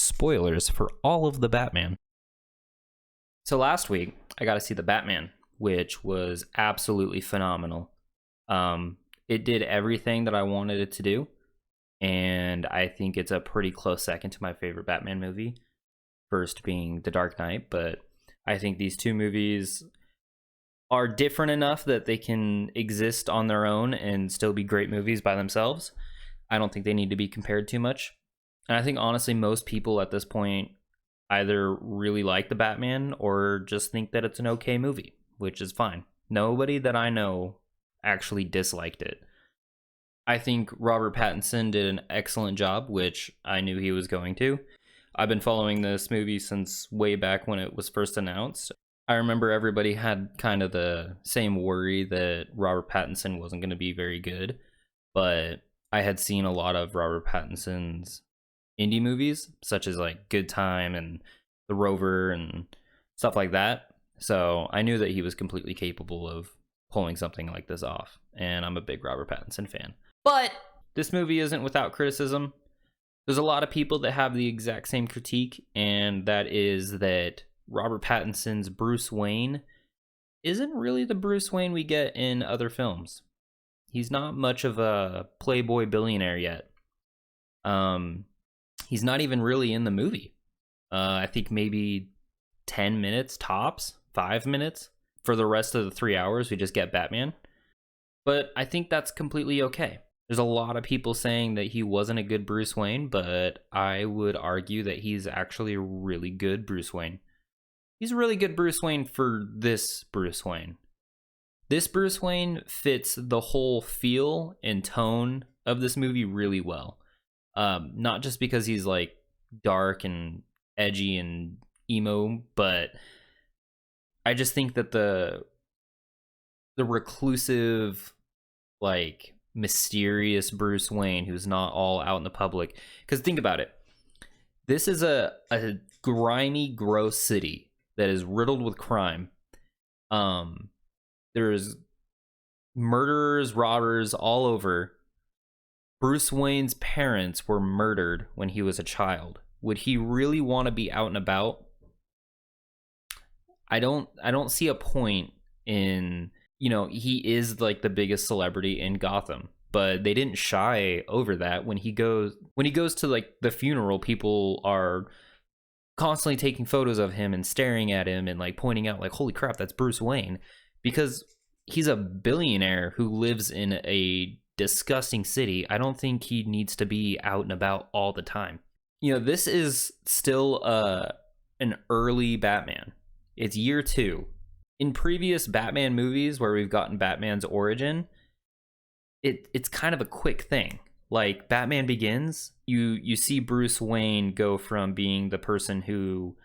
spoilers for all of the Batman. So last week, I got to see the Batman, which was absolutely phenomenal. It did everything that I wanted it to do, and I think it's a pretty close second to my favorite Batman movie, first being The Dark Knight, but I think these two movies are different enough that they can exist on their own and still be great movies by themselves. I don't think they need to be compared too much. And I think honestly most people at this point either really like the Batman or just think that it's an okay movie, which is fine. Nobody that I know actually disliked it. I think Robert Pattinson did an excellent job, which I knew he was going to. I've been following this movie since way back when it was first announced. I remember everybody had kind of the same worry that Robert Pattinson wasn't going to be very good, but I had seen a lot of Robert Pattinson's indie movies, such as like Good Time and The Rover and stuff like that. So I knew that he was completely capable of pulling something like this off, and I'm a big Robert Pattinson fan. But this movie isn't without criticism. There's a lot of people that have the exact same critique, and that is that Robert Pattinson's Bruce Wayne isn't really the Bruce Wayne we get in other films. He's not much of a playboy billionaire yet. He's not even really in the movie. I think maybe 10 minutes tops, 5 minutes. For the rest of the 3 hours, we just get Batman. But I think that's completely okay. There's a lot of people saying that he wasn't a good Bruce Wayne, but I would argue that he's actually a really good Bruce Wayne. He's a really good Bruce Wayne for this Bruce Wayne. This Bruce Wayne fits the whole feel and tone of this movie really well. Not just because he's like dark and edgy and emo, but I just think that the reclusive, like mysterious Bruce Wayne who's not all out in the public. Because think about it. This is a grimy, gross city that is riddled with crime. There's murderers, robbers all over. Bruce Wayne's parents were murdered when he was a child. Would he really want to be out and about? I don't see a point in, he is like the biggest celebrity in Gotham, but they didn't shy over that. When he goes to like the funeral, people are constantly taking photos of him and staring at him and like pointing out like, holy crap, that's Bruce Wayne, because he's a billionaire who lives in a disgusting city. I don't think he needs to be out and about all the time. This is still an early Batman. It's year 2. In previous Batman movies where we've gotten Batman's origin, it's kind of a quick thing. Like Batman Begins, you see Bruce Wayne go from being the person who,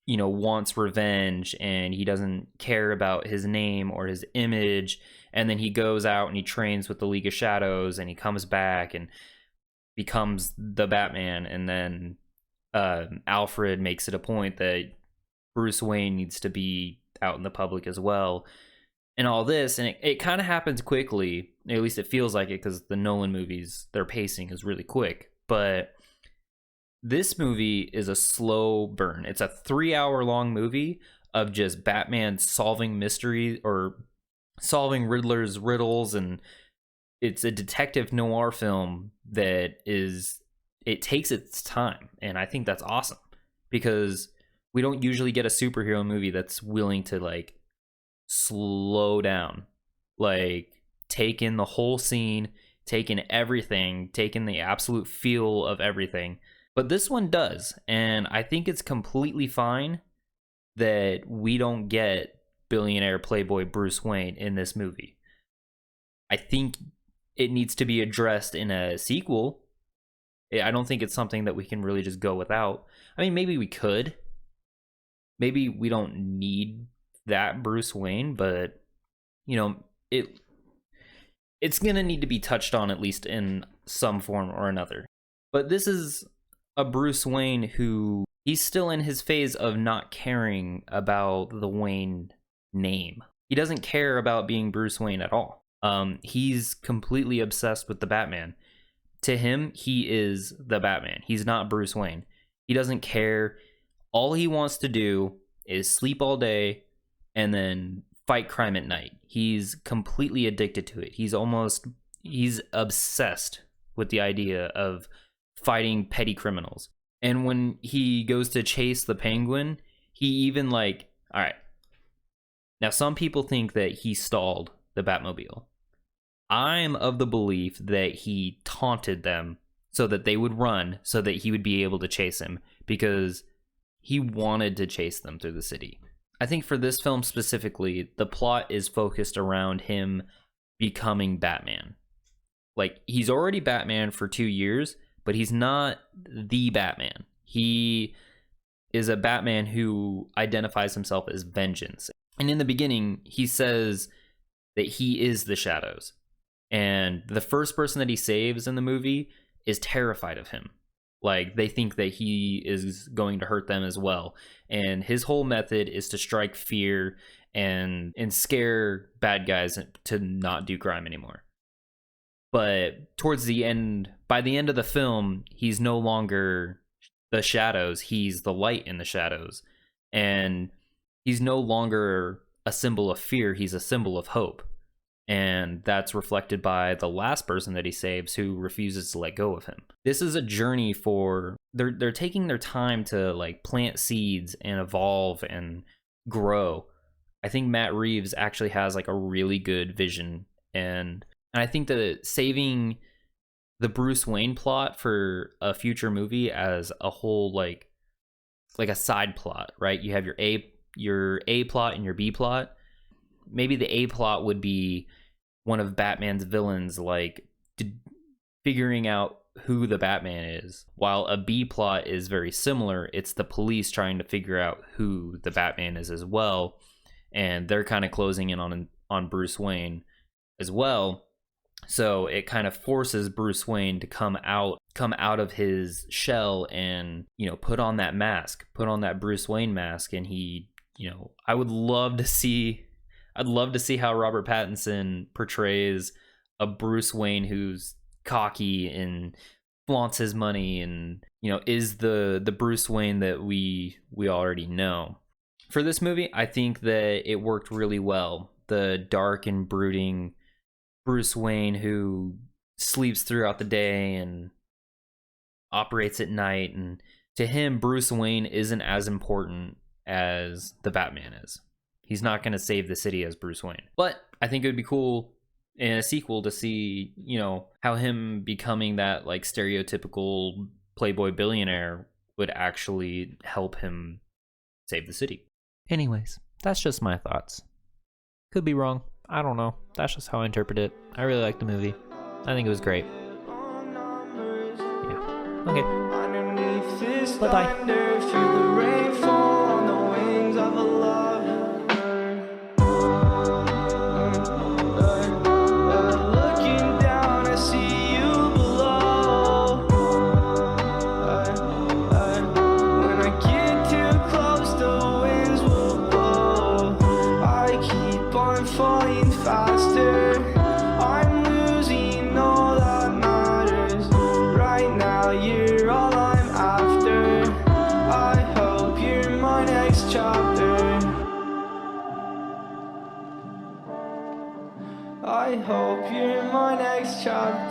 wants revenge and he doesn't care about his name or his image, and then he goes out and he trains with the League of Shadows and he comes back and becomes the Batman, and then Alfred makes it a point that Bruce Wayne needs to be out in the public as well, and all this, and it kind of happens quickly. At least it feels like it, because the Nolan movies, their pacing is really quick. But this movie is a slow burn. It's a 3-hour-long movie of just Batman solving mysteries or solving Riddler's riddles, and it's a detective noir film that it takes its time, and I think that's awesome, because we don't usually get a superhero movie that's willing to like slow down, like take in the whole scene, take in everything, take in the absolute feel of everything. But this one does, and I think it's completely fine that we don't get billionaire playboy Bruce Wayne in this movie. I think it needs to be addressed in a sequel. I don't think it's something that we can really just go without. I mean, maybe we could. Maybe we don't need that Bruce Wayne, but it's gonna need to be touched on, at least in some form or another. But this is a Bruce Wayne who, he's still in his phase of not caring about the Wayne name. He doesn't care about being Bruce Wayne at all. He's completely obsessed with the Batman. To him, he is the Batman. He's not Bruce Wayne. He doesn't care. All he wants to do is sleep all day and then fight crime at night. He's completely addicted to it. He's obsessed with the idea of fighting petty criminals. And when he goes to chase the Penguin, he even like, all right. Now, some people think that he stalled the Batmobile. I'm of the belief that he taunted them so that they would run so that he would be able to chase him, because he wanted to chase them through the city. I think for this film specifically, the plot is focused around him becoming Batman. Like, he's already Batman for 2 years, but he's not the Batman. He is a Batman who identifies himself as vengeance. And in the beginning, he says that he is the shadows. And the first person that he saves in the movie is terrified of him. Like, they think that he is going to hurt them as well. And his whole method is to strike fear and scare bad guys to not do crime anymore. But towards the end, by the end of the film, he's no longer the shadows. He's the light in the shadows. And he's no longer a symbol of fear. He's a symbol of hope. And that's reflected by the last person that he saves, who refuses to let go of him. This is a journey for, they're taking their time to like plant seeds and evolve and grow. I think Matt Reeves actually has like a really good vision, and I think that saving the Bruce Wayne plot for a future movie as a whole, like a side plot, right? You have your A plot and your B plot. Maybe the A plot would be one of Batman's villains, like figuring out who the Batman is, while a B plot is very similar. It's the police trying to figure out who the Batman is as well, and they're kind of closing in on Bruce Wayne as well. So it kind of forces Bruce Wayne to come out of his shell and, you know, put on that mask, put on that Bruce Wayne mask. And he, you know, I'd love to see how Robert Pattinson portrays a Bruce Wayne who's cocky and flaunts his money and, you know, is the Bruce Wayne that we already know. For this movie, I think that it worked really well. The dark and brooding Bruce Wayne who sleeps throughout the day and operates at night, and to him, Bruce Wayne isn't as important as the Batman is. He's not going to save the city as Bruce Wayne. But I think it would be cool in a sequel to see, you know, how him becoming that like stereotypical playboy billionaire would actually help him save the city. Anyways, that's just my thoughts. Could be wrong. I don't know. That's just how I interpret it. I really liked the movie. I think it was great. Yeah. Okay. Bye-bye. I hope you're my next chapter.